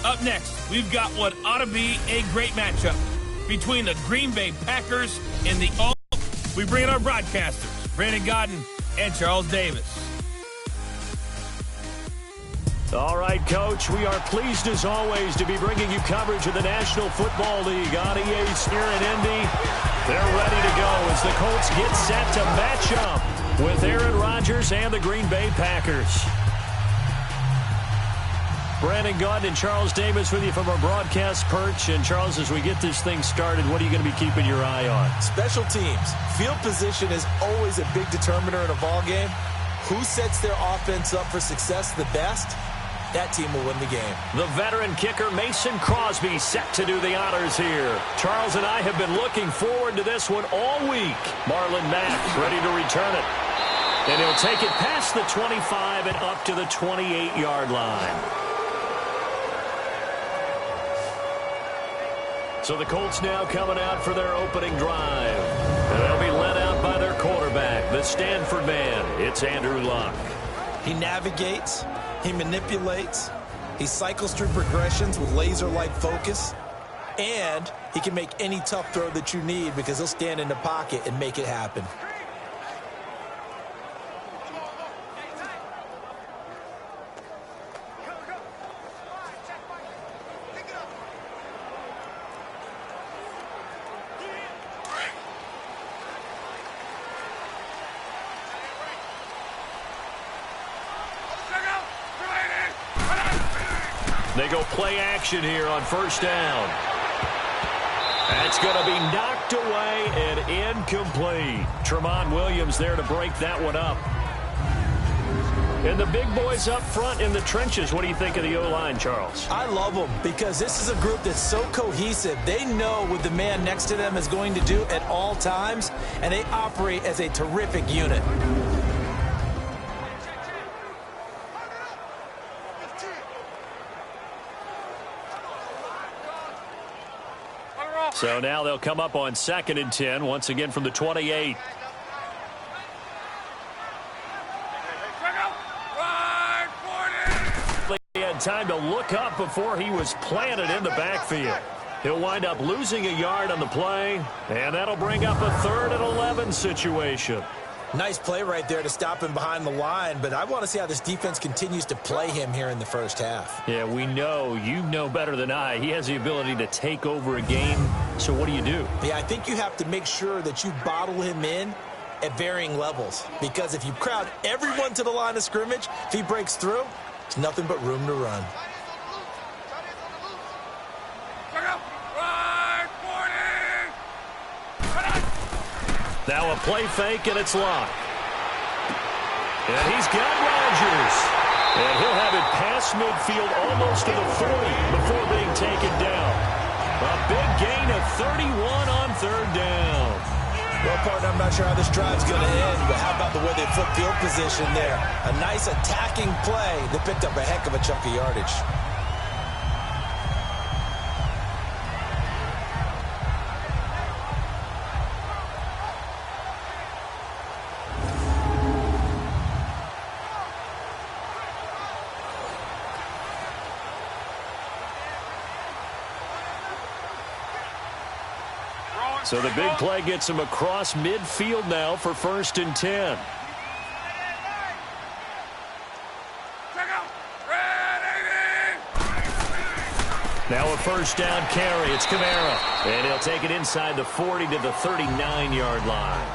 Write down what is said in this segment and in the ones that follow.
Up next, we've got what ought to be a great matchup between the Green Bay Packers and the All. We bring in our broadcasters, Brandon Godden and Charles Davis. All right, Coach, we are pleased as always to be bringing you coverage of the National Football League on EA here in Indy. They're ready to go as the Colts get set to match up with Aaron Rodgers and the Green Bay Packers. Brandon Godden and Charles Davis with you from our broadcast perch. And, Charles, as we get this thing started, what are you going to be keeping your eye on? Special teams. Field position is always a big determiner in a ball game. Who sets their offense up for success the best? That team will win the game. The veteran kicker Mason Crosby set to do the honors here. Charles and I have been looking forward to this one all week. Marlon Mack ready to return it. And he'll take it past the 25 and up to the 28-yard line. So the Colts now coming out for their opening drive. And they'll be led out by their quarterback, the Stanford man. It's Andrew Luck. He navigates. He manipulates. He cycles through progressions with laser-like focus. And he can make any tough throw that you need because he'll stand in the pocket and make it happen. They go play action here on first down. That's going to be knocked away and incomplete. Tramon Williams there to break that one up. And the big boys up front in the trenches. What do you think of the O-line, Charles? I love them because this is a group that's so cohesive. They know what the man next to them is going to do at all times, and they operate as a terrific unit. So now they'll come up on 2nd and 10, once again from the 28. He had time to look up before he was planted in the backfield. He'll wind up losing a yard on the play, and that'll bring up a 3rd and 11 situation. Nice play right there to stop him behind the line, but I want to see how this defense continues to play him here in the first half. Yeah, we know. You know better than I. He has the ability to take over a game, so what do you do? Yeah, I think you have to make sure that you bottle him in at varying levels, because if you crowd everyone to the line of scrimmage, if he breaks through, it's nothing but room to run. Now a play fake, and it's Luck. And he's got Rodgers. And he'll have it past midfield almost to the 40 before being taken down. A big gain of 31 on 3rd down. Well, partner, I'm not sure how this drive's going to end, but how about the way they flip field position there? A nice attacking play that picked up a heck of a chunk of yardage. So the big play gets him across midfield now for 1st and 10. Now a 1st down carry. It's Kamara. And he'll take it inside the 40 to the 39-yard line.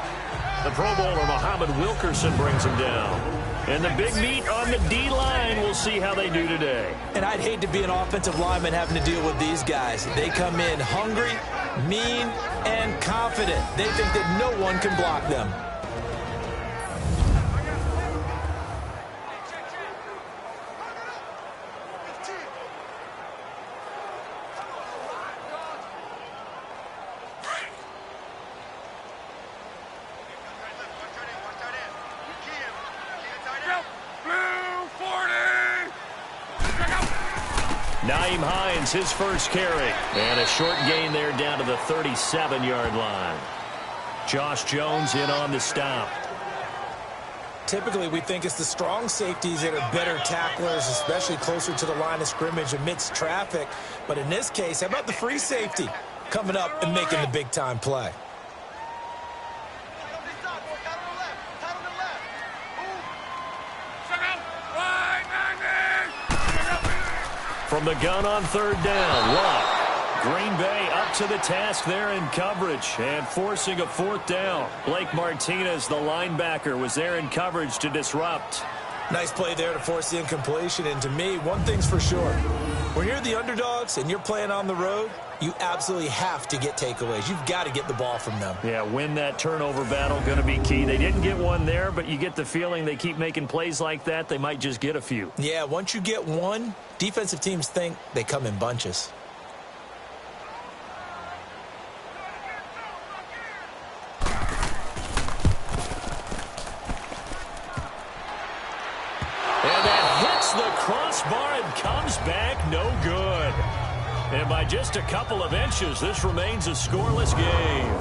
The Pro Bowler Muhammad Wilkerson brings him down. And the big meat on the D-line. We'll see how they do today. And I'd hate to be an offensive lineman having to deal with these guys. They come in hungry, mean, and confident. They think that no one can block them. Nyheim Hines, his first carry. And a short gain there down to the 37-yard line. Josh Jones in on the stop. Typically, we think it's the strong safeties that are better tacklers, especially closer to the line of scrimmage amidst traffic. But in this case, how about the free safety coming up and making the big-time play? From the gun on third down, Luck. Green Bay up to the task there in coverage and forcing a fourth down. Blake Martinez, the linebacker, was there in coverage to disrupt. Nice play there to force the incompletion. And to me, one thing's for sure. When you're the underdogs and you're playing on the road, you absolutely have to get takeaways. You've got to get the ball from them. Yeah, win that turnover battle, going to be key. They didn't get one there, but you get the feeling they keep making plays like that, they might just get a few. Yeah, once you get one, defensive teams think they come in bunches. And that hits the crossbar and comes back no good. And by just a couple of inches, this remains a scoreless game.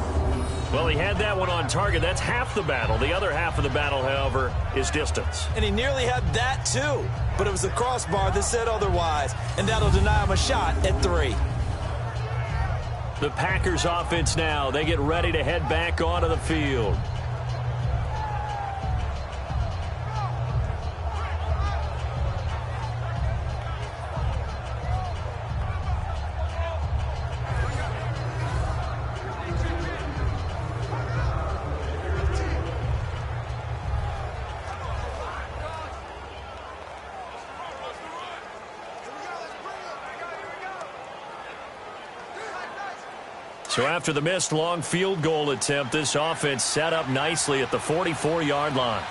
Well, he had that one on target. That's half the battle. The other half of the battle, however, is distance. And he nearly had that, too. But it was the crossbar that said otherwise. And that'll deny him a shot at 3. The Packers offense now. They get ready to head back onto the field. So after the missed long field goal attempt, this offense set up nicely at the 44-yard line.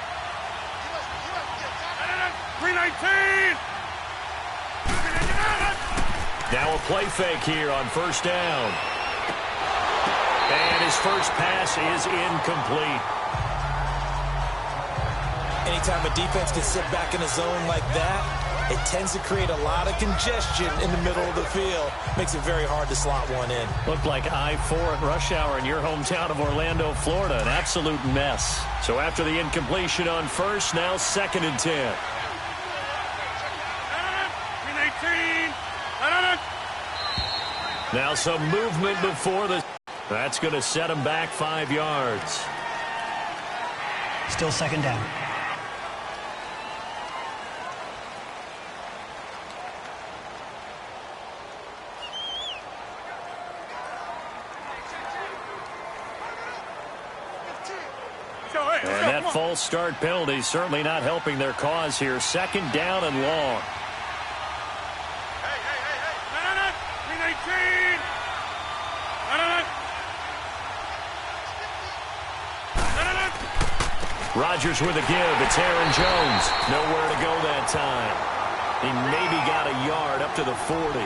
319! Now a play fake here on first down. And his first pass is incomplete. Anytime a defense can sit back in a zone like that, it tends to create a lot of congestion in the middle of the field. Makes it very hard to slot one in. Looked like I-4 at rush hour in your hometown of Orlando, Florida. An absolute mess. So after the incompletion on first, now 2nd and 10. 319! Now some movement before the... That's going to set him back 5 yards. Still 2nd down. And that false start penalty certainly not helping their cause here. 2nd down and long. Hey! 319! Rodgers with a give. It's Aaron Jones. Nowhere to go that time. He maybe got a yard up to the 40.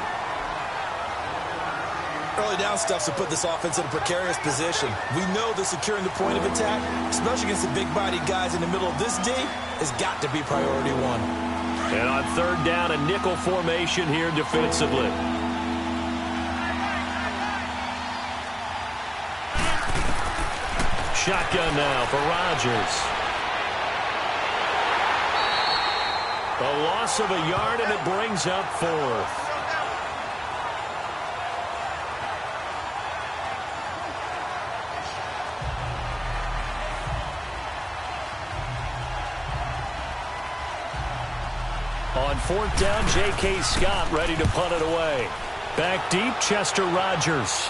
Early down stuff to put this offense in a precarious position. We know that securing the point of attack, especially against the big-bodied guys in the middle of this D, has got to be priority one. And on 3rd down, a nickel formation here defensively. Shotgun now for Rodgers. A loss of a yard, and it brings up 4th. On 4th down, J.K. Scott ready to punt it away. Back deep, Chester Rogers.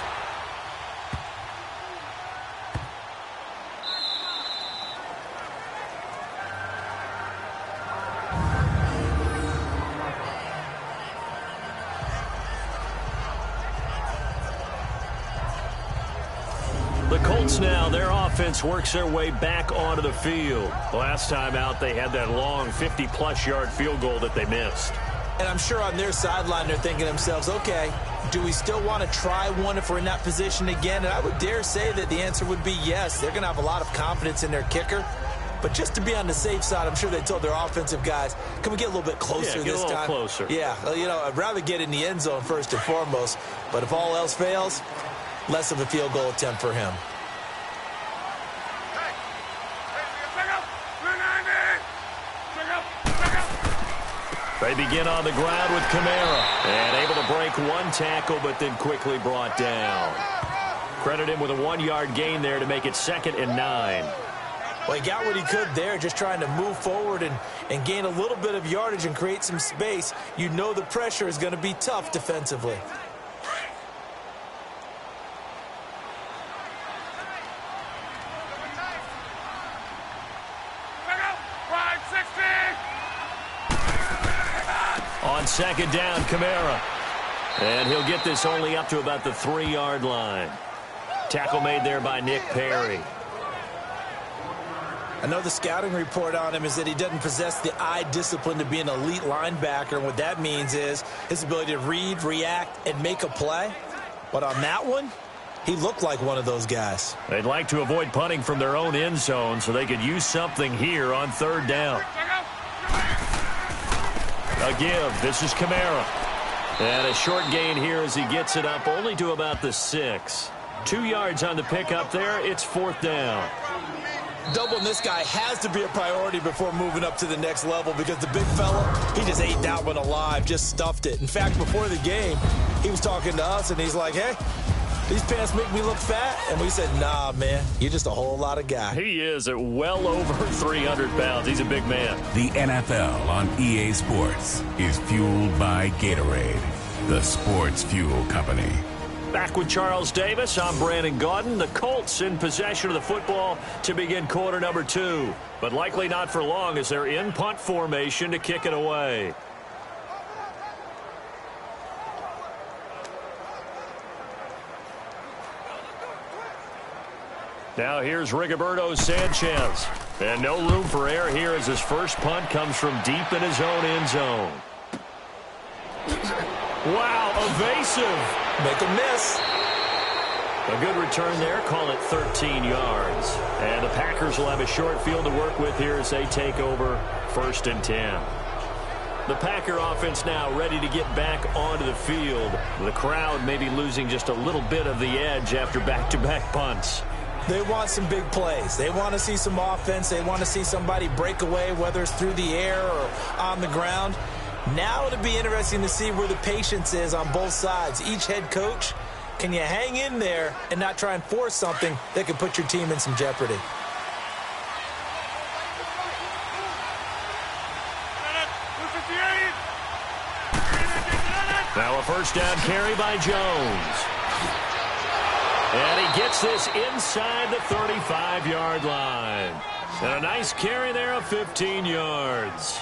The Colts now, their offense works their way back onto the field. Last time out, they had that long 50-plus yard field goal that they missed. And I'm sure on their sideline they're thinking to themselves, okay, do we still want to try one if we're in that position again? And I would dare say that the answer would be yes. They're going to have a lot of confidence in their kicker. But just to be on the safe side, I'm sure they told their offensive guys, can we get a little bit closer this time? Closer. Yeah, I'd rather get in the end zone first and foremost. But if all else fails, less of a field goal attempt for him. They begin on the ground with Kamara. And able to break one tackle, but then quickly brought down. Credit him with a 1-yard gain there to make it 2nd and 9. Well, he got what he could there, just trying to move forward and gain a little bit of yardage and create some space. You know the pressure is going to be tough defensively. On 2nd down, Kamara. And he'll get this only up to about the 3-yard line. Tackle made there by Nick Perry. I know the scouting report on him is that he doesn't possess the eye discipline to be an elite linebacker. And what that means is his ability to read, react, and make a play. But on that one, he looked like one of those guys. They'd like to avoid punting from their own end zone so they could use something here on 3rd down. A give. This is Kamara. And a short gain here as he gets it up only to about the 6. 2 yards on the pickup there. It's 4th down. Doubling this guy has to be a priority before moving up to the next level because the big fella, he just ate that one alive, just stuffed it. In fact, before the game, he was talking to us, and he's like, hey, these pants make me look fat. And we said, nah, man, you're just a whole lot of guy. He is at well over 300 pounds. He's a big man. The NFL on EA Sports is fueled by Gatorade, the sports fuel company. Back with Charles Davis, I'm Brandon Gaudin. The Colts in possession of the football to begin quarter number 2. But likely not for long as they're in punt formation to kick it away. Now here's Rigoberto Sanchez. And no room for error here as his first punt comes from deep in his own end zone. Wow, evasive. Make a miss. A good return there. Call it 13 yards. And the Packers will have a short field to work with here as they take over 1st and 10. The Packer offense now ready to get back onto the field. The crowd maybe losing just a little bit of the edge after back-to-back punts. They want some big plays. They want to see some offense. They want to see somebody break away, whether it's through the air or on the ground. Now it'll be interesting to see where the patience is on both sides. Each head coach, can you hang in there and not try and force something that could put your team in some jeopardy? Now a 1st down carry by Jones. And he gets this inside the 35-yard line. And a nice carry there of 15 yards.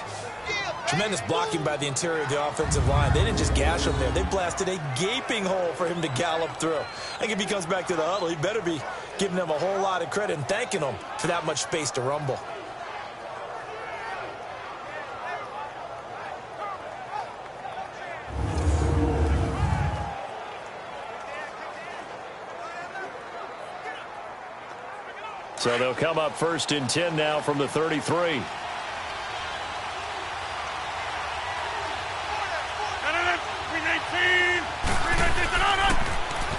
Tremendous blocking by the interior of the offensive line. They didn't just gash him there. They blasted a gaping hole for him to gallop through. I think if he comes back to the huddle, he better be giving them a whole lot of credit and thanking them for that much space to rumble. So they'll come up 1st and 10 now from the 33.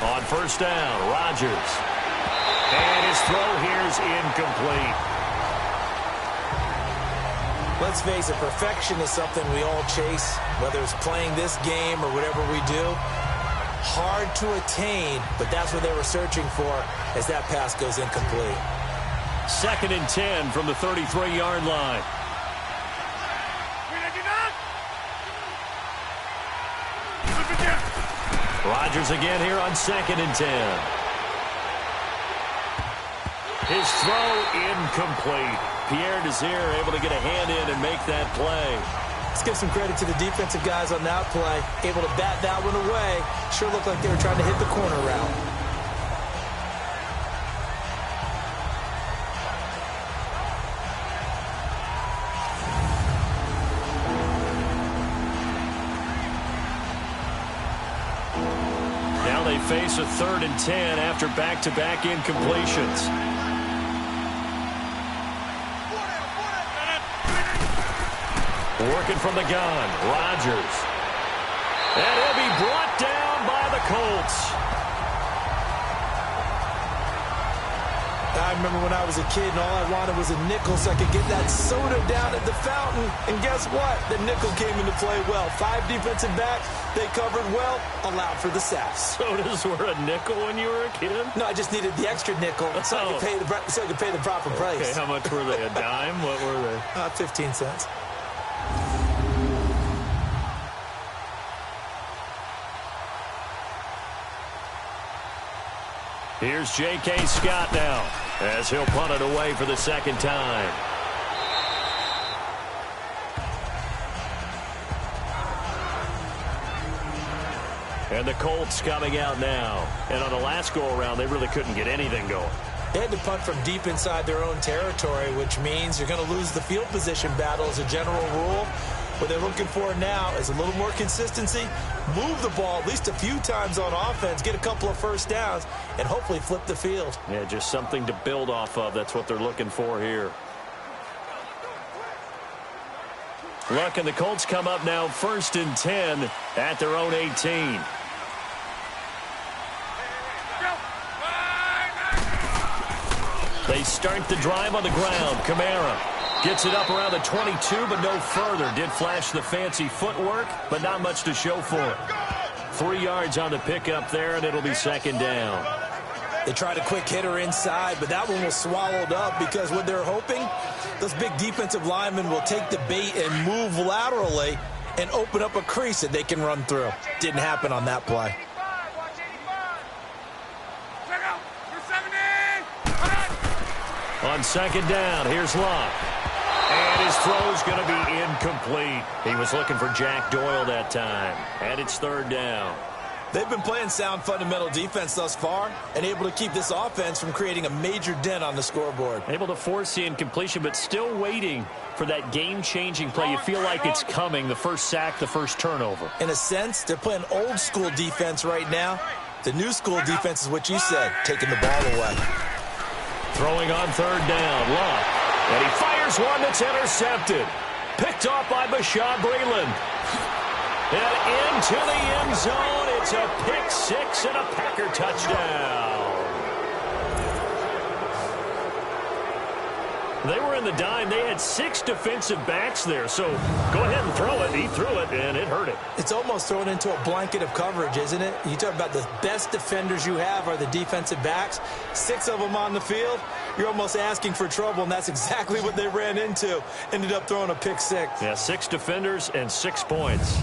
On 1st down, Rodgers. And his throw here is incomplete. Let's face it, perfection is something we all chase, whether it's playing this game or whatever we do. Hard to attain, but that's what they were searching for as that pass goes incomplete. 2nd and 10 from the 33-yard line. Rodgers again here on 2nd and 10. His throw incomplete. Pierre Desir able to get a hand in and make that play. Let's give some credit to the defensive guys on that play. Able to bat that one away. Sure looked like they were trying to hit the corner route. They face a 3rd and 10 after back-to-back incompletions. Working from the gun, Rodgers. And he'll be brought down by the Colts. I remember when I was a kid and all I wanted was a nickel so I could get that soda down at the fountain. And guess what? The nickel came into play well. 5 defensive backs, they covered well, allowed for the sacks. Sodas were a nickel when you were a kid? No, I just needed the extra nickel so I could pay the proper price. Okay, how much were they? A dime? What were they? 15 cents. Here's J.K. Scott now as he'll punt it away for the second time. And the Colts coming out now. And on the last go-around, they really couldn't get anything going. They had to punt from deep inside their own territory, which means you're going to lose the field position battle as a general rule. What they're looking for now is a little more consistency, move the ball at least a few times on offense, get a couple of first downs, and hopefully flip the field. Yeah, just something to build off of. That's what they're looking for here. Luck and the Colts come up now 1st and 10 at their own 18. They start the drive on the ground. Kamara gets it up around the 22, but no further. Did flash the fancy footwork, but not much to show for it. 3 yards on the pickup there, and it'll be second down. They tried a quick hitter inside, but that one was swallowed up because what they're hoping, those big defensive linemen will take the bait and move laterally and open up a crease that they can run through. Didn't happen on that play. On second down, here's Luck. And his throw's going to be incomplete. He was looking for Jack Doyle that time. And it's 3rd down. They've been playing sound fundamental defense thus far and able to keep this offense from creating a major dent on the scoreboard. Able to force the incompletion, but still waiting for that game-changing play. You feel like it's coming, the first sack, the first turnover. In a sense, they're playing old-school defense right now. The new school defense is what you said, taking the ball away. Throwing on 3rd down, Luck. And he fires one that's intercepted. Picked off by Bashaud Breeland. And into the end zone. It's a pick 6 and a Packer touchdown. They were in the dime. They had 6 defensive backs there. So go ahead and throw it. He threw it, and it hurt him. It's almost thrown into a blanket of coverage, isn't it? You talk about the best defenders you have are the defensive backs. 6 of them on the field. You're almost asking for trouble, and that's exactly what they ran into. Ended up throwing a pick 6. Yeah, 6 defenders and 6 points.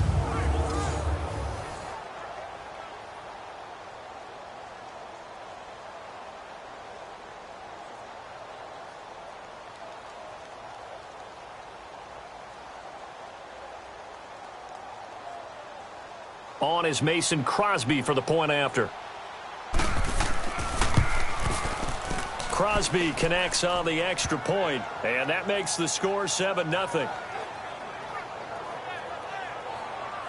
On is Mason Crosby for the point after. Crosby connects on the extra point, and that makes the score 7-0.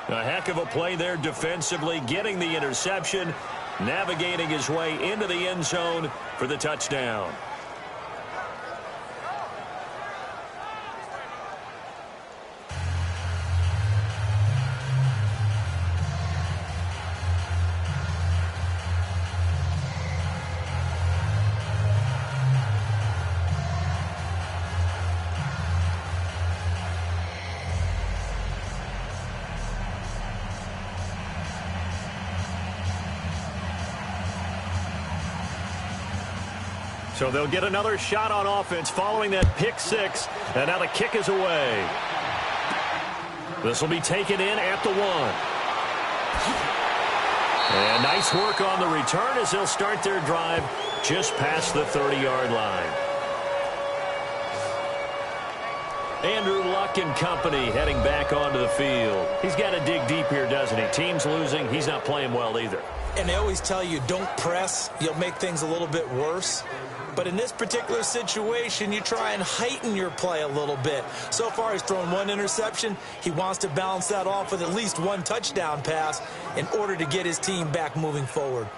A heck of a play there defensively, getting the interception, navigating his way into the end zone for the touchdown. So they'll get another shot on offense following that pick 6. And now the kick is away. This will be taken in at the 1. And nice work on the return as they'll start their drive just past the 30-yard line. Andrew Luck and company heading back onto the field. He's got to dig deep here, doesn't he? Team's losing. He's not playing well either. And they always tell you, don't press. You'll make things a little bit worse. But in this particular situation, you try and heighten your play a little bit. So far, he's thrown 1 interception. He wants to balance that off with at least 1 touchdown pass in order to get his team back moving forward.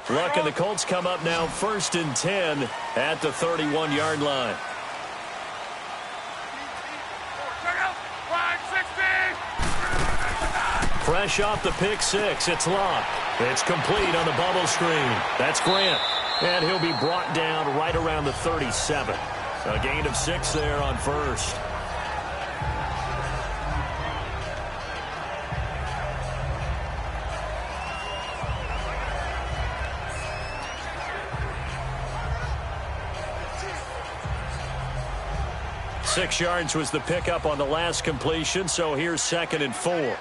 Luck and the Colts come up now 1st and 10 at the 31-yard line. Fresh off the pick 6, it's Luck. It's complete on the bubble screen. That's Grant. And he'll be brought down right around the 37. A gain of 6 there on first. Six yards was the pickup on the last completion, so here's 2nd and 4.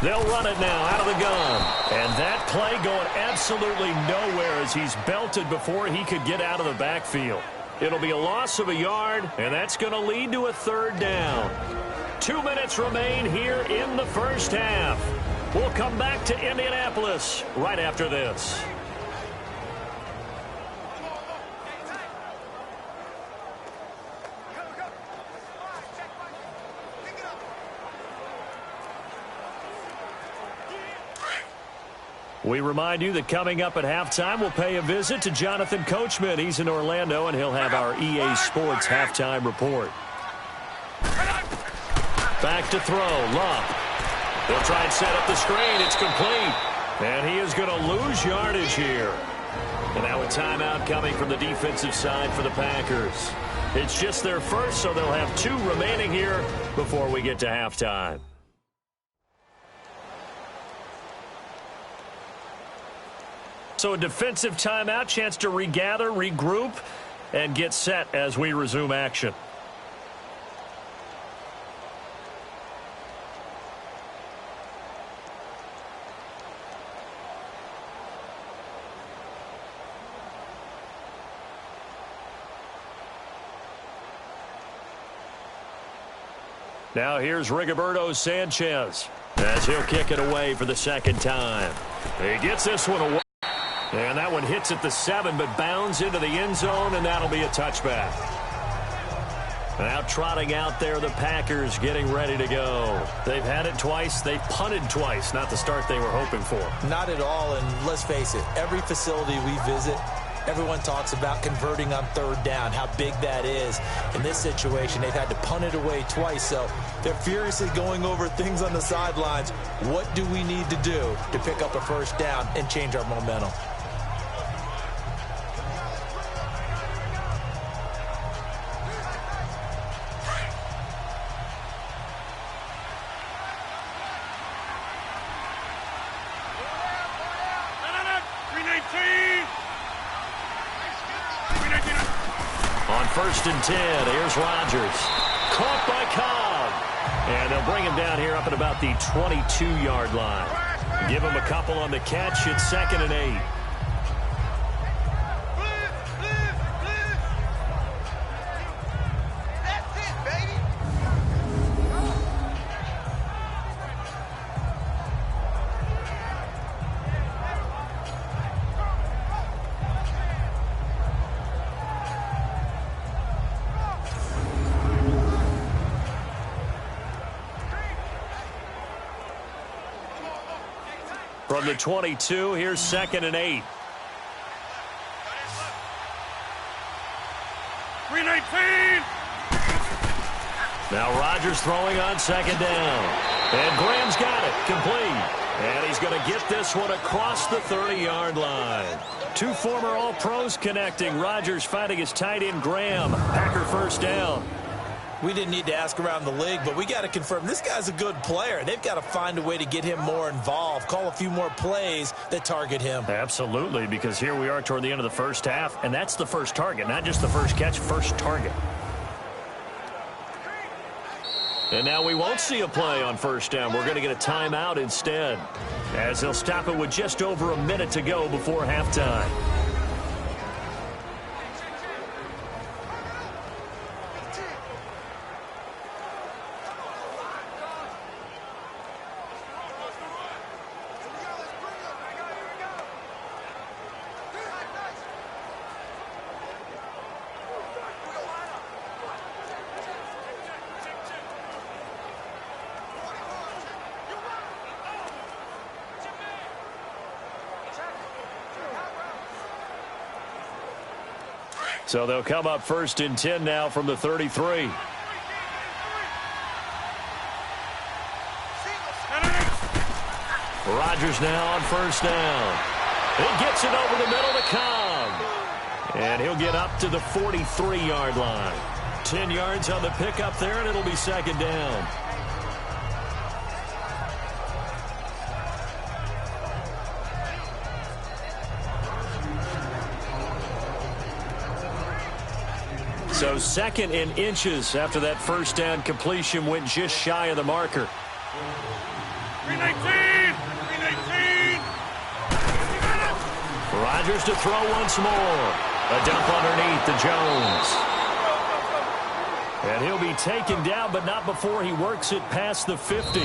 They'll run it now out of the gun. And that play going absolutely nowhere as he's belted before he could get out of the backfield. It'll be a loss of a yard, and that's going to lead to a 3rd down. 2 minutes remain here in the first half. We'll come back to Indianapolis right after this. We remind you that coming up at halftime, we'll pay a visit to Jonathan Coachman. He's in Orlando, and he'll have our EA Sports halftime report. Back to throw, Love. They'll try and set up the screen. It's complete. And he is going to lose yardage here. And now a timeout coming from the defensive side for the Packers. It's just their first, so they'll have 2 remaining here before we get to halftime. So a defensive timeout, chance to regather, regroup, and get set as we resume action. Now here's Rigoberto Sanchez as he'll kick it away for the 2nd time. He gets this one away. And that one hits at the 7, but bounds into the end zone, and that'll be a touchback. Now trotting out there, the Packers getting ready to go. They've had it twice. They've punted twice. Not the start they were hoping for. Not at all, and let's face it, every facility we visit, everyone talks about converting on 3rd down, how big that is. In this situation, they've had to punt it away twice, so they're furiously going over things on the sidelines. What do we need to do to pick up a 1st down and change our momentum? On 1st and 10, here's Rodgers. Caught by Cobb. And they'll bring him down here up at about the 22-yard line. Give him a couple on the catch. It's 2nd and 8. From the 22, here's 2nd and 8. 319. Now Rodgers throwing on 2nd down. And Graham's got it. Complete. And he's going to get this one across the 30-yard line. 2 former All-Pros connecting. Rodgers finding his tight end Graham. Packer 1st down. We didn't need to ask around the league, but we got to confirm this guy's a good player. They've got to find a way to get him more involved, call a few more plays that target him. Absolutely, because here we are toward the end of the first half, and that's the first target, not just the first catch, first target. And now we won't see a play on 1st down. We're going to get a timeout instead, as they'll stop it with just over a minute to go before halftime. So they'll come up 1st and 10 now from the 33. Rodgers now on first down. He gets it over the middle to Cobb. And he'll get up to the 43-yard line. 10 yards on the pickup there, and it'll be second down. So second in inches after that first down completion went just shy of the marker. 319! 319! Rodgers to throw once more. A dump underneath to Jones. And he'll be taken down, but not before he works it past the 50.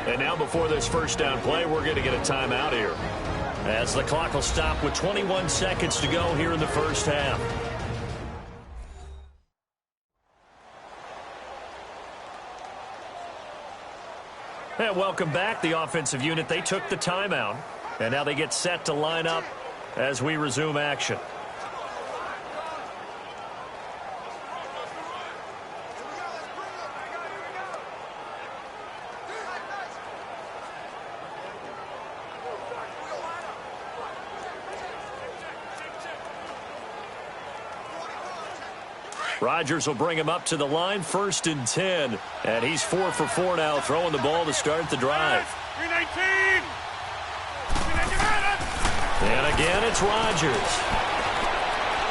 And now before this first down play, we're going to get a timeout here, as the clock will stop with 21 seconds to go here in the first half. And welcome back. The offensive unit, they took the timeout, and now they get set to line up as we resume action. Rodgers will bring him up to the line, 1st and 10. And he's 4 for 4 now, throwing the ball to start the drive. 319! And again, it's Rodgers.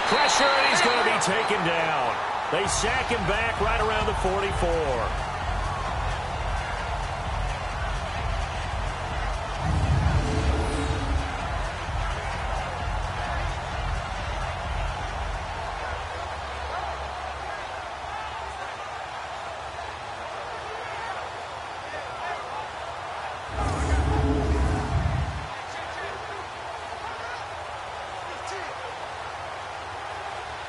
Pressure, and he's going to be taken down. They sack him back right around the 44.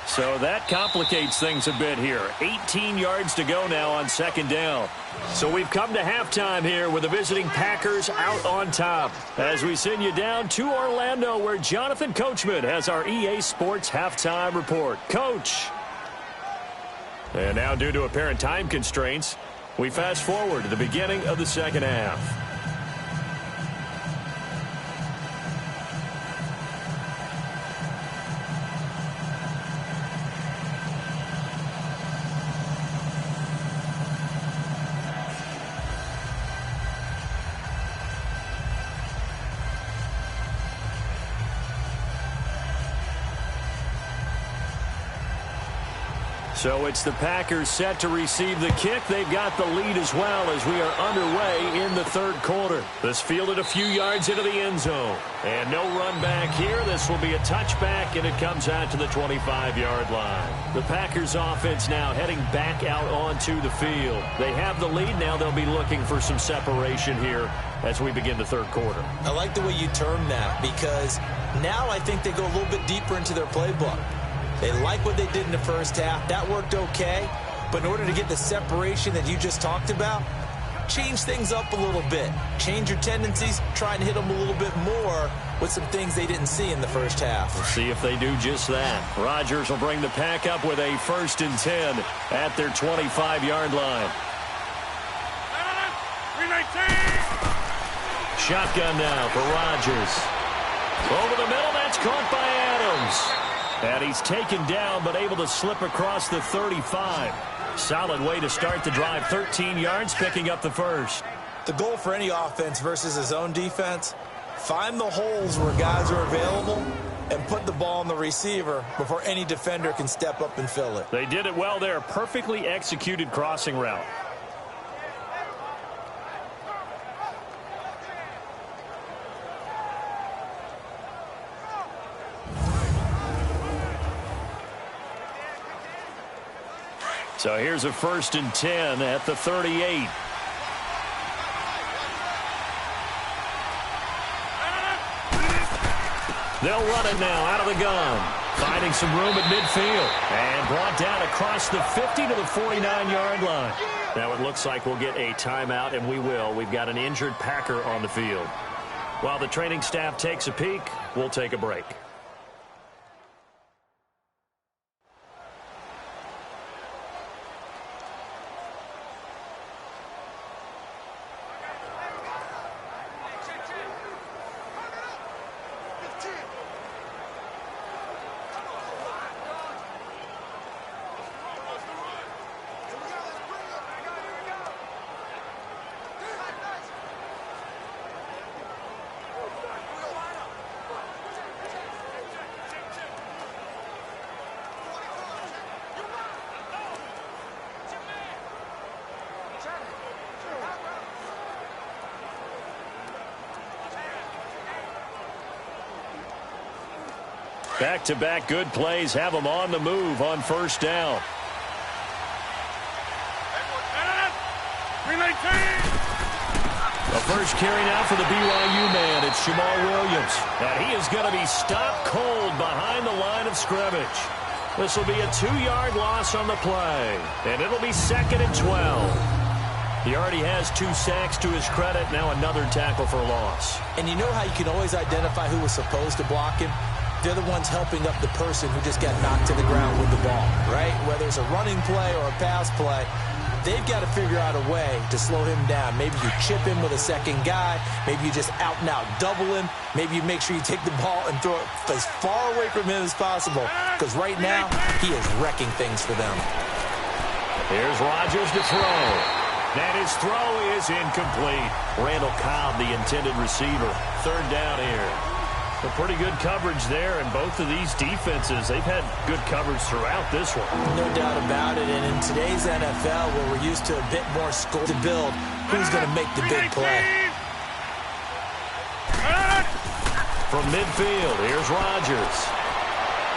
So that complicates things a bit here. 18 yards to go now on second down. So we've come to halftime here with the visiting Packers out on top, as we send you down to Orlando, where Jonathan Coachman has our EA Sports halftime report. Coach. And now, due to apparent time constraints, we fast forward to the beginning of the second half. So it's the Packers set to receive the kick. They've got the lead as well as we are underway in the third quarter. This fielded a few yards into the end zone. And no run back here. This will be a touchback, and it comes out to the 25-yard line. The Packers offense now heading back out onto the field. They have the lead. Now they'll be looking for some separation here as we begin the third quarter. I like the way you term that, because now I think they go a little bit deeper into their playbook. They like what they did in the first half. That worked okay. But in order to get the separation that you just talked about, change things up a little bit. Change your tendencies. Try and hit them a little bit more with some things they didn't see in the first half. We'll see if they do just that. Rodgers will bring the pack up with a 1st and 10 at their 25-yard line. 319! Shotgun now for Rodgers. Over the middle, that's caught by Adams. And he's taken down, but able to slip across the 35. Solid way to start the drive. 13 yards, picking up the first. The goal for any offense versus his own defense, find the holes where guys are available and put the ball on the receiver before any defender can step up and fill it. They did it well there. Perfectly executed crossing route. So here's a 1st and 10 at the 38. They'll run it now out of the gun. Finding some room at midfield. And brought down across the 50 to the 49-yard line. Now it looks like we'll get a timeout, and we will. We've got an injured Packer on the field. While the training staff takes a peek, we'll take a break. Back-to-back good plays have them on the move on first down. The first carry now for the BYU man. It's Jamal Williams. And he is going to be stopped cold behind the line of scrimmage. This will be a 2-yard loss on the play. And it'll be 2nd and 12. He already has 2 sacks to his credit. Now another tackle for loss. And you know how you can always identify who was supposed to block him? They're the ones helping up the person who just got knocked to the ground with the ball, right? Whether it's a running play or a pass play, they've got to figure out a way to slow him down. Maybe you chip him with a second guy. Maybe you just out-and-out double him. Maybe you make sure you take the ball and throw it as far away from him as possible. Because right now, he is wrecking things for them. Here's Rodgers to throw. And his throw is incomplete. Randall Cobb, the intended receiver. 3rd down here. But pretty good coverage there, and both of these defenses, they've had good coverage throughout this one. No doubt about it, and in today's NFL, where we're used to a bit more score to build, who's going to make the big play? From midfield, here's Rodgers.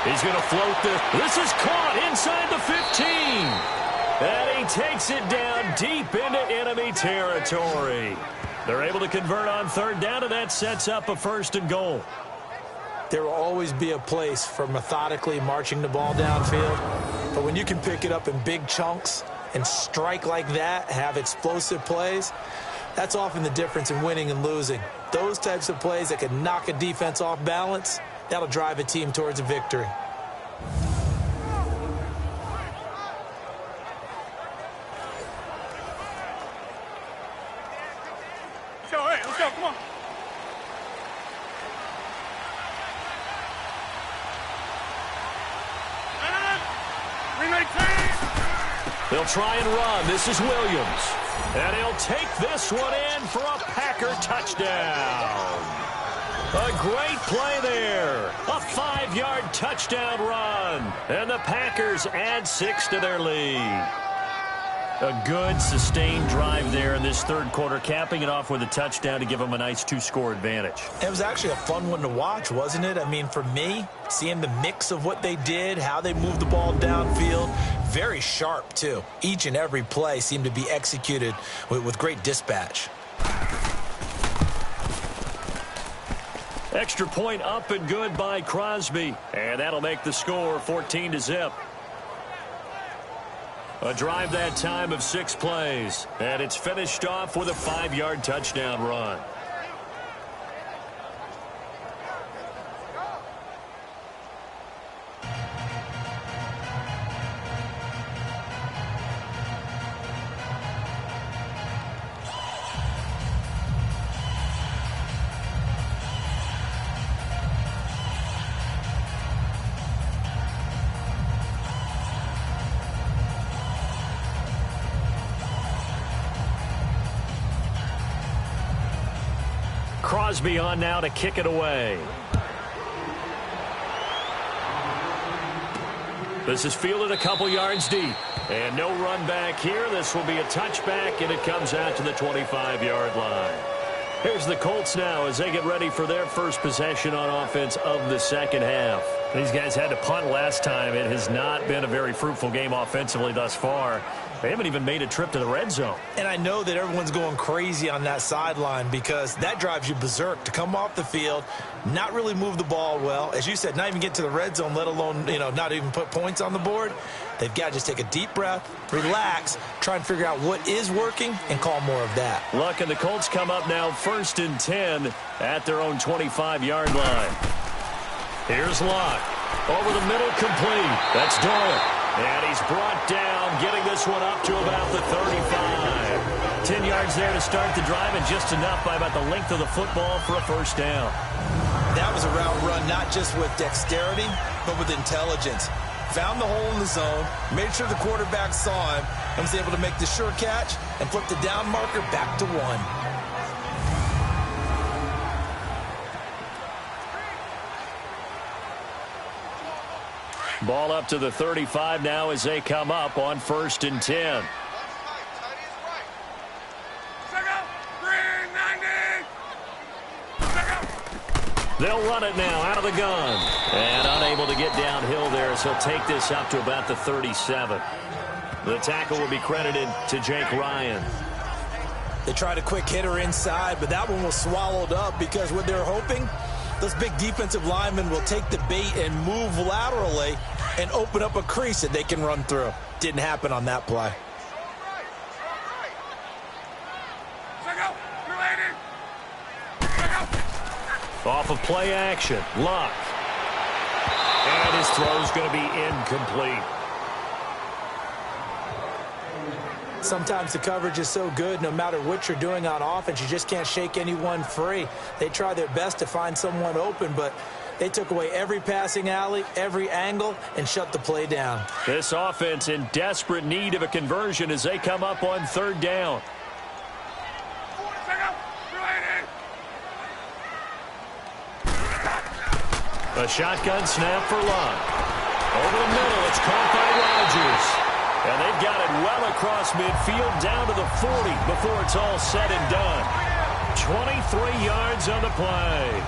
He's going to float this. This is caught inside the 15. And he takes it down deep into enemy territory. They're able to convert on 3rd down, and that sets up a 1st and goal. There will always be a place for methodically marching the ball downfield. But when you can pick it up in big chunks and strike like that, have explosive plays, that's often the difference in winning and losing. Those types of plays that can knock a defense off balance, that'll drive a team towards a victory. Let's go, come on. They'll try and run. This is Williams. And he'll take this one in for a Packer touchdown. A great play there. A 5-yard touchdown run. And the Packers add 6 to their lead. A good, sustained drive there in this 3rd quarter, capping it off with a touchdown to give them a nice 2-score advantage. It was actually a fun one to watch, wasn't it? I mean, for me, seeing the mix of what they did, how they moved the ball downfield, very sharp, too. Each and every play seemed to be executed with great dispatch. Extra point up and good by Crosby. And that'll make the score 14-0. A drive that time of 6 plays. And it's finished off with a 5-yard touchdown run. Crosby on now to kick it away. This is fielded a couple yards deep. And no run back here. This will be a touchback, and it comes out to the 25-yard line. Here's the Colts now as they get ready for their first possession on offense of the 2nd half. These guys had to punt last time. It has not been a very fruitful game offensively thus far. They haven't even made a trip to the red zone. And I know that everyone's going crazy on that sideline because that drives you berserk to come off the field, not really move the ball well. As you said, not even get to the red zone, let alone, not even put points on the board. They've got to just take a deep breath, relax, try and figure out what is working, and call more of that. Luck and the Colts come up now 1st and 10 at their own 25-yard line. Here's Luck. Over the middle, complete. That's Darling. And he's brought down, getting this one up to about the 35. 10 yards there to start the drive, and just enough by about the length of the football for a 1st down. That was a route run not just with dexterity, but with intelligence. Found the hole in the zone, made sure the quarterback saw him, and was able to make the sure catch and flip the down marker back to 1. Ball up to the 35 now as they come up on 1st and 10. They'll run it now out of the gun. And unable to get downhill there, so he'll take this up to about the 37. The tackle will be credited to Jake Ryan. They tried a quick hitter inside, but that one was swallowed up because what they're hoping, those big defensive linemen will take the bait and move laterally and open up a crease that they can run through. Didn't happen on that play. Off of play action, Luck. And his throw's going to be incomplete. Sometimes the coverage is so good, no matter what you're doing on offense, you just can't shake anyone free. They try their best to find someone open, but they took away every passing alley, every angle, and shut the play down. This offense in desperate need of a conversion as they come up on third down. A shotgun snap for Luck. Over the middle, it's caught by Rodgers. And they've got it well across midfield down to the 40 before it's all said and done. 23 yards on the play.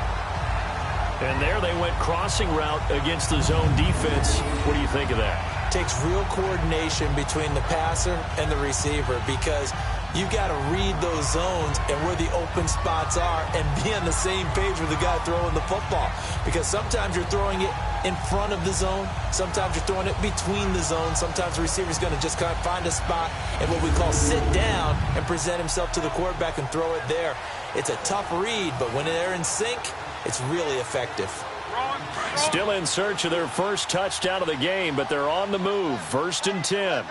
And there they went crossing route against the zone defense. What do you think of that? Takes real coordination between the passer and the receiver because you got to read those zones and where the open spots are and be on the same page with the guy throwing the football. Because sometimes you're throwing it in front of the zone. Sometimes you're throwing it between the zones. Sometimes the receiver's going to just kind of find a spot and what we call sit down and present himself to the quarterback and throw it there. It's a tough read, but when they're in sync, it's really effective. Still in search of their first touchdown of the game, but they're on the move. 1st and 10.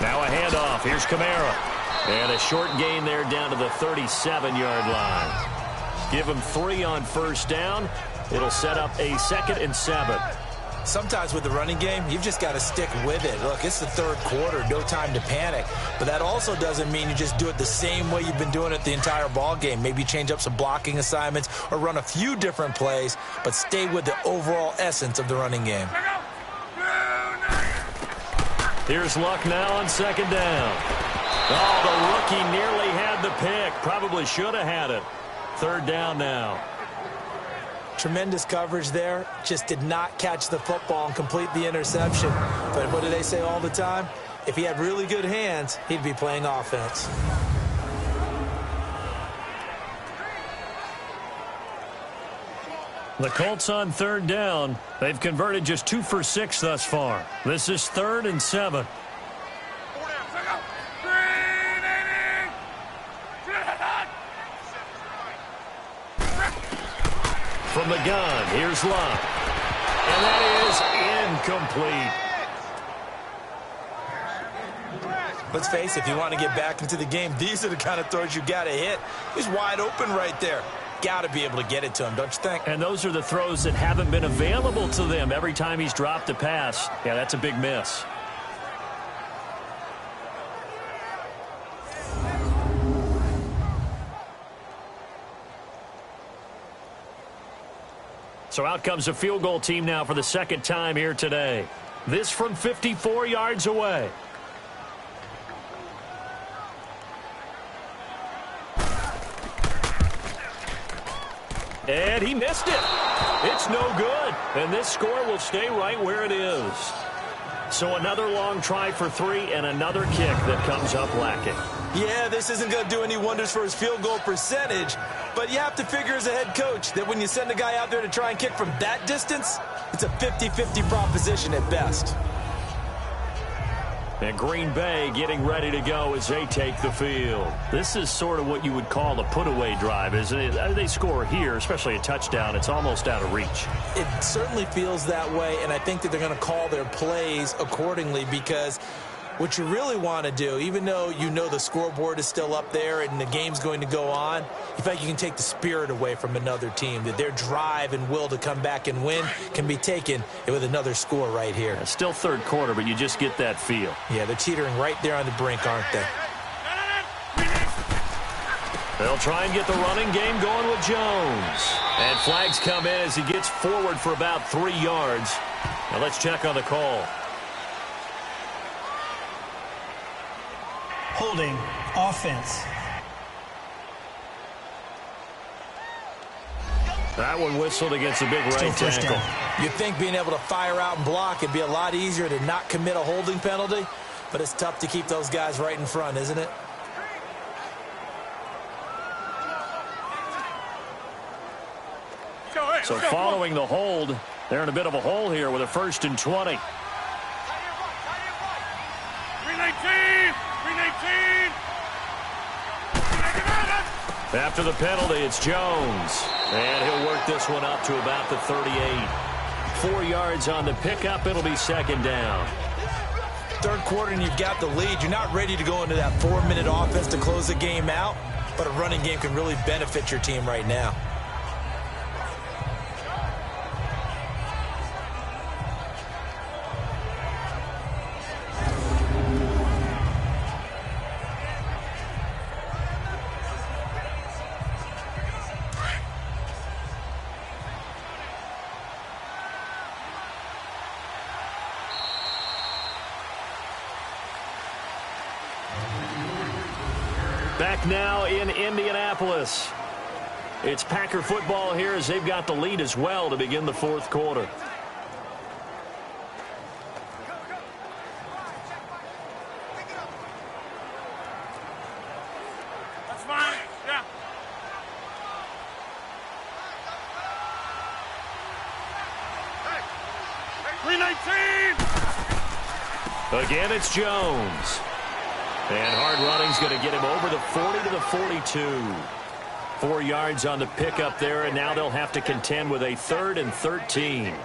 Now a handoff. Here's Kamara. And a short gain there down to the 37-yard line. Give him 3 on first down. It'll set up a 2nd and 7. Sometimes with the running game, you've just got to stick with it. Look, it's the third quarter, no time to panic. But that also doesn't mean you just do it the same way you've been doing it the entire ball game. Maybe change up some blocking assignments or run a few different plays, but stay with the overall essence of the running game. Here's Luck now on 2nd down. Oh, the rookie nearly had the pick. Probably should have had it. 3rd down now. Tremendous coverage there. Just did not catch the football and complete the interception. But what do they say all the time? If he had really good hands, he'd be playing offense. The Colts on 3rd down. They've converted just 2 for 6 thus far. This is 3rd and 7. From the gun, here's Luck. And that is incomplete. Let's face it, if you want to get back into the game, these are the kind of throws you got to hit. He's wide open right there. Got to be able to get it to him, don't you think? And those are the throws that haven't been available to them every time he's dropped a pass. Yeah, that's a big miss. So out comes a field goal team now for the 2nd time here today. This from 54 yards away. And he missed it. It's no good. And this score will stay right where it is. So another long try for 3 and another kick that comes up lacking. Yeah, this isn't going to do any wonders for his field goal percentage, but you have to figure as a head coach that when you send a guy out there to try and kick from that distance, it's a 50-50 proposition at best. And Green Bay getting ready to go as they take the field. This is sort of what you would call a put-away drive, isn't it? They score here, especially a touchdown. It's almost out of reach. It certainly feels that way, and I think that they're going to call their plays accordingly because what you really want to do, even though you know the scoreboard is still up there and the game's going to go on, you feel like you can take the spirit away from another team, that their drive and will to come back and win can be taken with another score right here. It's still 3rd quarter, but you just get that feel. Yeah, they're teetering right there on the brink, aren't they? They'll try and get the running game going with Jones. And flags come in as he gets forward for about 3 yards. Now let's check on the call. Holding offense. That one whistled against a big right tackle. You'd think being able to fire out and block would be a lot easier to not commit a holding penalty, but it's tough to keep those guys right in front, isn't it? So following the hold, they're in a bit of a hole here with a 1st and 20. 319! After the penalty, it's Jones. And he'll work this one up to about the 38. 4 yards on the pickup. It'll be 2nd down. Third quarter and you've got the lead. You're not ready to go into that 4-minute offense to close the game out, but a running game can really benefit your team right now. Back now in Indianapolis. It's Packer football here as they've got the lead as well to begin the 4th quarter. That's fine. Yeah. Hey. 319! Again, it's Jones. And hard running's going to get him over the 40 to the 42. 4 yards on the pickup there, and now they'll have to contend with a 3rd and 13.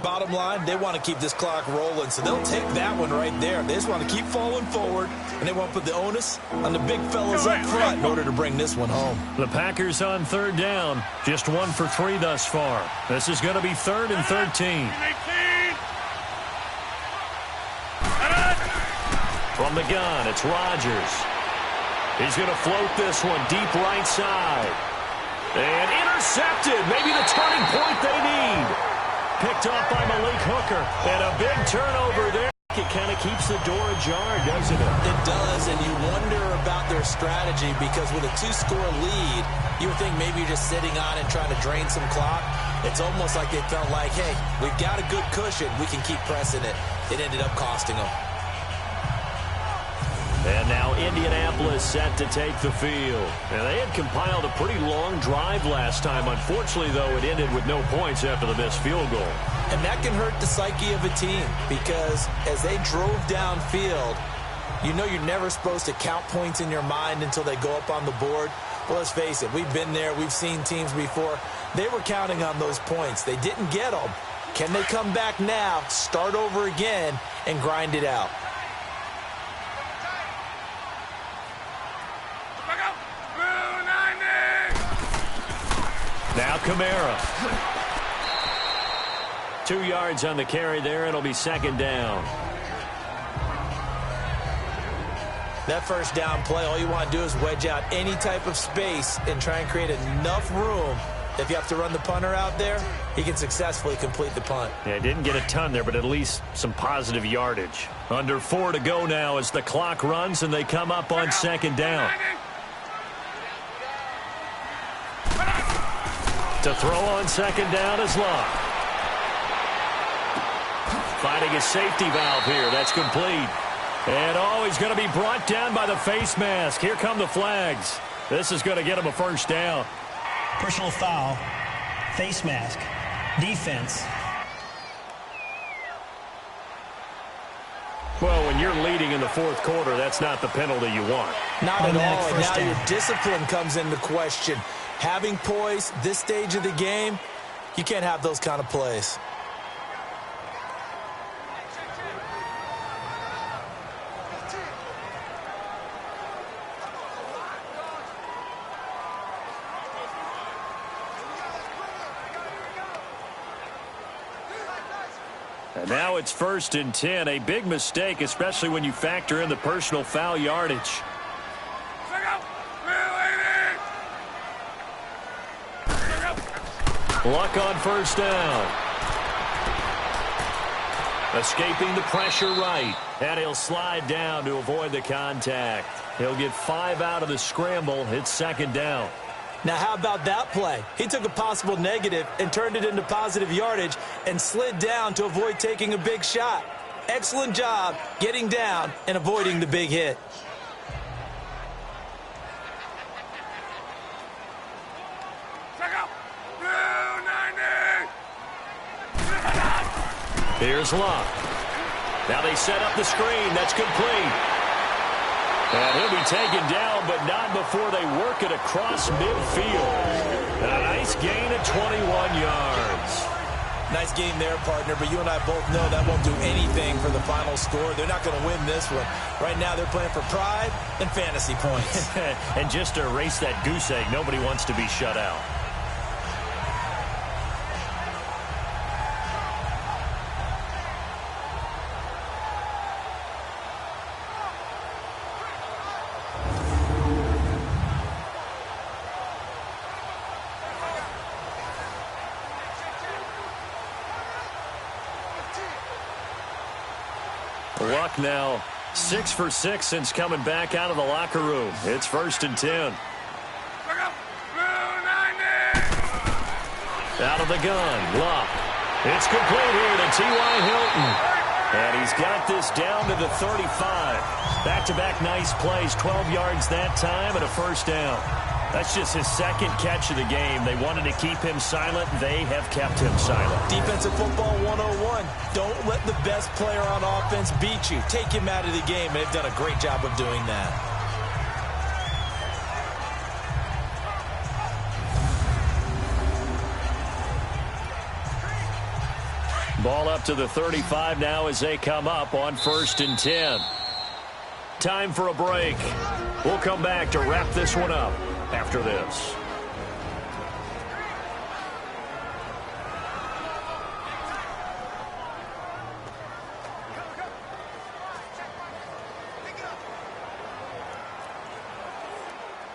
Bottom line, they want to keep this clock rolling, so they'll take that one right there. They just want to keep falling forward, and they want to put the onus on the big fellas up front in order to bring this one home. The Packers on 3rd down, just 1 for 3 thus far. This is going to be 3rd and 13. From the gun, it's Rodgers. He's going to float this one deep right side. And intercepted. Maybe the turning point they need. Picked off by Malik Hooker. And a big turnover there. It kind of keeps the door ajar, doesn't it? It does, and you wonder about their strategy because with a 2-score lead, you would think maybe you're just sitting on it trying to drain some clock. It's almost like they felt like, hey, we've got a good cushion. We can keep pressing it. It ended up costing them. And now Indianapolis set to take the field. And they had compiled a pretty long drive last time. Unfortunately, though, it ended with no points after the missed field goal. And that can hurt the psyche of a team because as they drove downfield, you know you're never supposed to count points in your mind until they go up on the board. Well, let's face it, we've been there. We've seen teams before. They were counting on those points. They didn't get them. Can they come back now, start over again, and grind it out? Now Kamara. 2 yards on the carry there. It'll be 2nd down. That first down play, all you want to do is wedge out any type of space and try and create enough room. If you have to run the punter out there, he can successfully complete the punt. Yeah, didn't get a ton there, but at least some positive yardage. Under 4 to go now as the clock runs and they come up on 2nd down. To throw on 2nd down is Luck. Finding a safety valve here. That's complete. And he's going to be brought down by the face mask. Here come the flags. This is going to get him a 1st down. Personal foul, face mask, defense. Well, when you're leading in the 4th quarter, that's not the penalty you want. Not at all. And now your discipline comes into question. Having poise this stage of the game, you can't have those kind of plays. And now it's 1st and 10. A big mistake, especially when you factor in the personal foul yardage. Luck on 1st down. Escaping the pressure right. And he'll slide down to avoid the contact. He'll get 5 out of the scramble. It's 2nd down. Now, how about that play? He took a possible negative and turned it into positive yardage and slid down to avoid taking a big shot. Excellent job getting down and avoiding the big hit. Here's Luck. Now they set up the screen. That's complete. And he'll be taken down, but not before they work it across midfield. A nice gain of 21 yards. Nice game there, partner, but you and I both know that won't do anything for the final score. They're not going to win this one. Right now they're playing for pride and fantasy points. And just to erase that goose egg, nobody wants to be shut out. Luck now 6 for 6 since coming back out of the locker room. It's 1st and 10. Out of the gun, Luck. It's complete here to T.Y. Hilton. And he's got this down to the 35. Back-to-back nice plays, 12 yards that time and a first down. That's just his second catch of the game. They wanted to keep him silent. They have kept him silent. Defensive football 101. Don't let the best player on offense beat you. Take him out of the game, and they've done a great job of doing that. Ball up to the 35 now as they come up on 1st and 10. Time for a break. We'll come back to wrap this one up after this.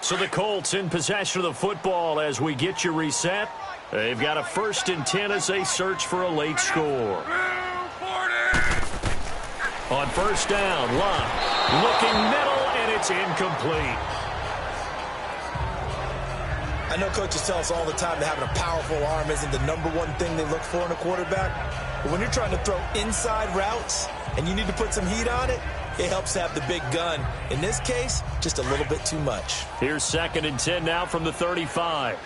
So the Colts in possession of the football as we get you reset. They've got a 1st and 10 as they search for a late score. On 1st down, Luck looking middle, and it's incomplete. I know coaches tell us all the time that having a powerful arm isn't the #1 thing they look for in a quarterback. But when you're trying to throw inside routes and you need to put some heat on it, it helps to have the big gun. In this case, just a little bit too much. Here's 2nd and 10 now from the 35.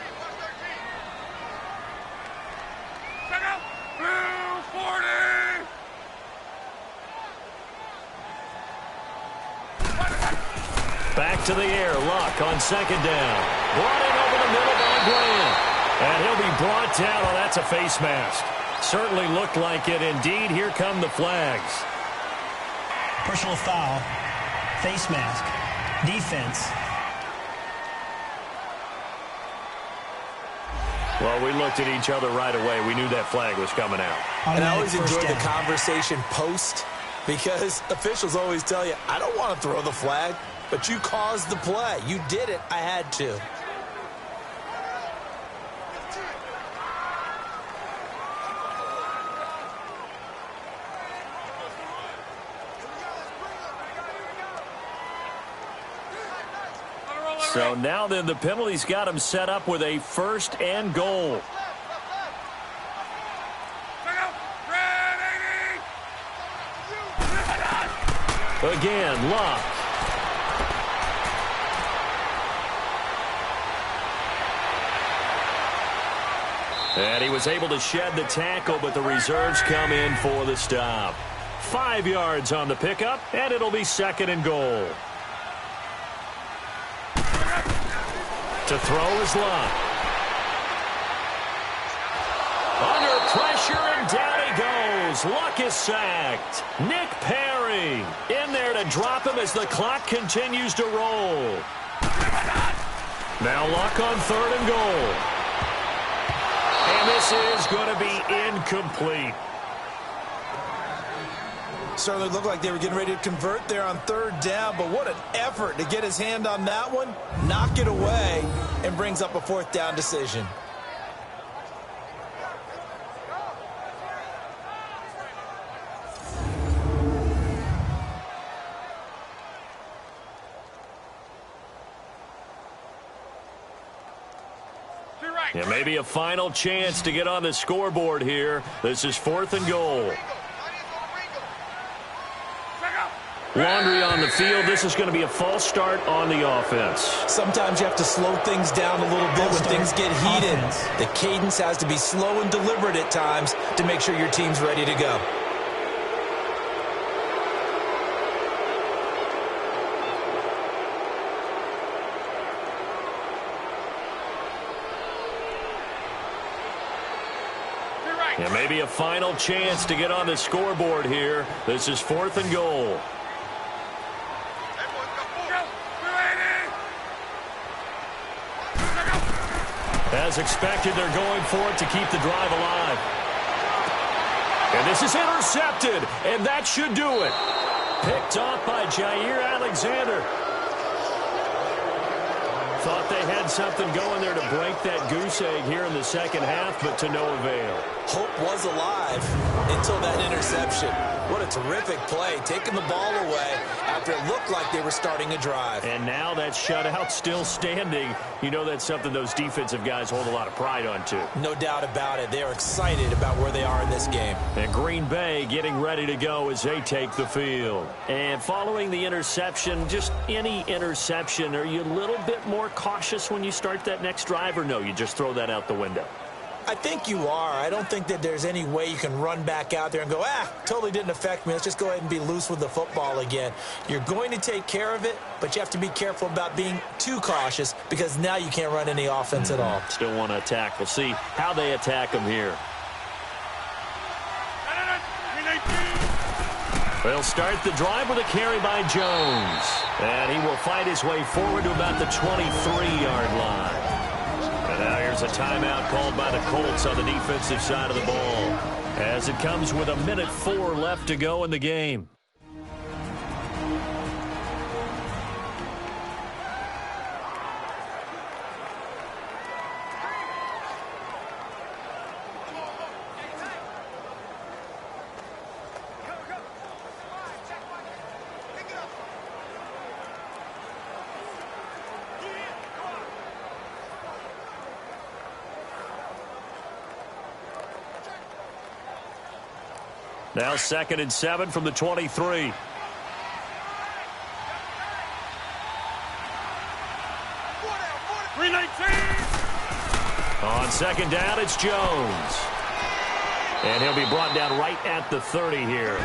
Back to the air, Luck on 2nd down. Brought in over the middle by Bland. And he'll be brought down. Oh, that's a face mask. Certainly looked like it. Indeed, here come the flags. Personal foul, face mask, defense. Well, we looked at each other right away. We knew that flag was coming out. And I always enjoy the conversation post because officials always tell you, I don't want to throw the flag, but you caused the play. You did it. I had to. So now then the penalty's got him set up with a 1st and goal. Again, Luck. And he was able to shed the tackle, but the reserves come in for the stop. 5 yards on the pickup, and it'll be 2nd and goal. To throw is Luck. Under pressure, and down he goes. Luck is sacked. Nick Perry in there to drop him as the clock continues to roll. Now Luck on 3rd and goal. And this is going to be incomplete. Certainly looked like they were getting ready to convert there on 3rd down, but what an effort to get his hand on that one, knock it away, and brings up a 4th down decision. Yeah, maybe a final chance to get on the scoreboard here. This is 4th and goal. Laundry on the field. This is going to be a false start on the offense. Sometimes you have to slow things down a little bit when things get heated. The cadence has to be slow and deliberate at times to make sure your team's ready to go. And maybe a final chance to get on the scoreboard here. This is 4th and goal. As expected, they're going for it to keep the drive alive. And this is intercepted, and that should do it. Picked off by Jair Alexander. Thought they had something going there to break that goose egg here in the second half, but to no avail. Hope was alive until that interception. What a terrific play, taking the ball away after it looked like they were starting a drive. And now that shutout still standing. You know that's something those defensive guys hold a lot of pride on, too. No doubt about it. They are excited about where they are in this game. And Green Bay getting ready to go as they take the field. And following the interception, just any interception, are you a little bit more cautious when you start that next drive, or no, you just throw that out the window? I think you are. I don't think that there's any way you can run back out there and go, totally didn't affect me. Let's just go ahead and be loose with the football again. You're going to take care of it, but you have to be careful about being too cautious because now you can't run any offense at all. Still want to attack. We'll see how they attack them here. They'll start the drive with a carry by Jones. And he will fight his way forward to about the 23-yard line. And now here's a timeout called by the Colts on the defensive side of the ball, as it comes with 1:04 left to go in the game. Now 2nd and 7 from the 23. On 2nd down, it's Jones. And he'll be brought down right at the 30 here.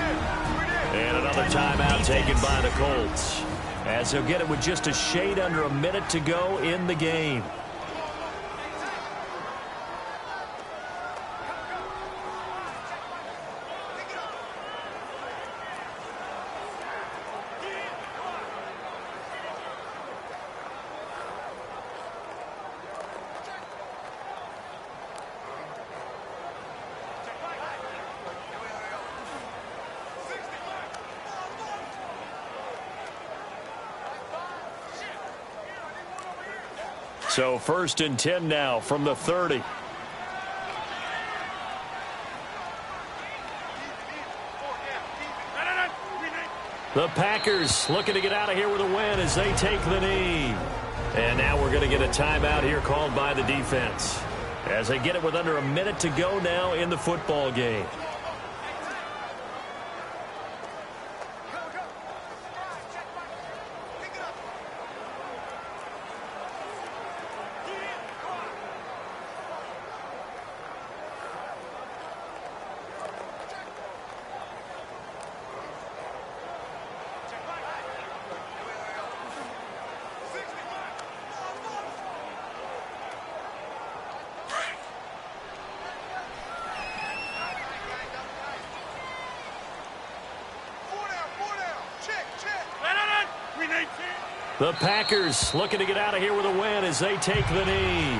And another timeout taken by the Colts, as they'll get it with just a shade under a minute to go in the game. So 1st and 10 now from the 30. The Packers looking to get out of here with a win as they take the knee. And now we're going to get a timeout here called by the defense, as they get it with under a minute to go now in the football game. The Packers looking to get out of here with a win as they take the knee.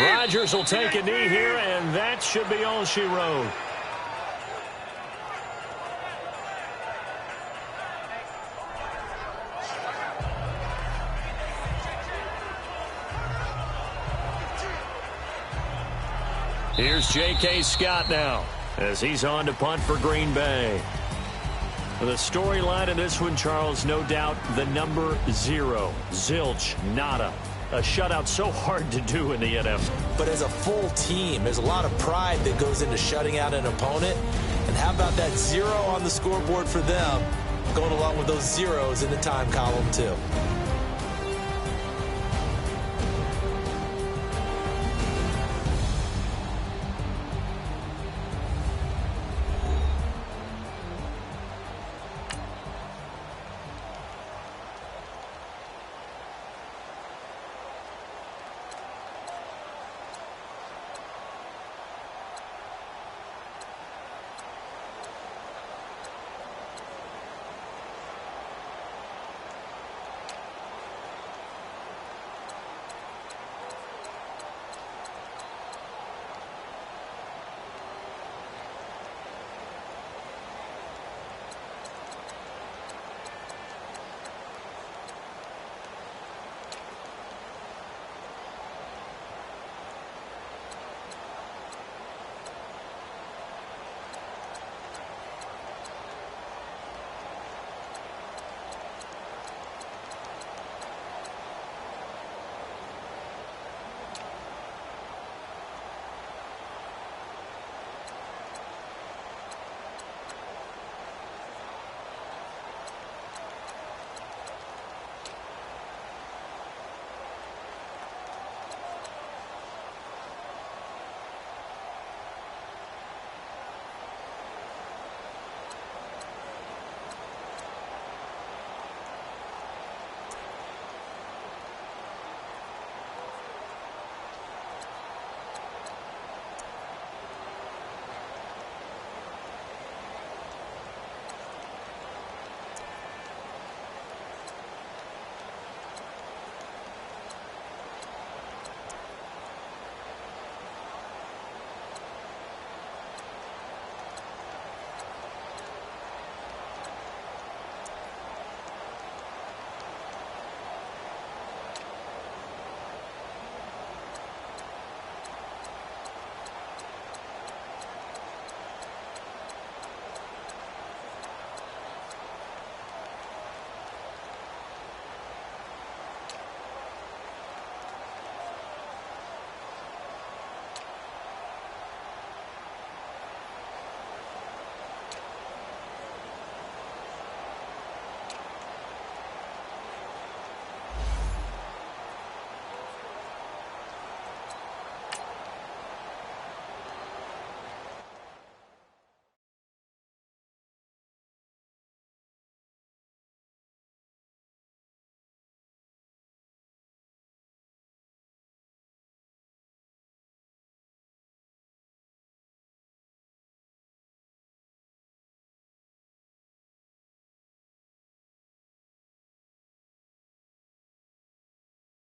Rodgers will take a knee here, and that should be all she wrote. Here's J.K. Scott now as he's on to punt for Green Bay. The storyline in this one, Charles, no doubt the number 0. Zilch, nada. A shutout so hard to do in the NFL. But as a full team, there's a lot of pride that goes into shutting out an opponent. And how about that 0 on the scoreboard for them, going along with those zeros in the time column, too.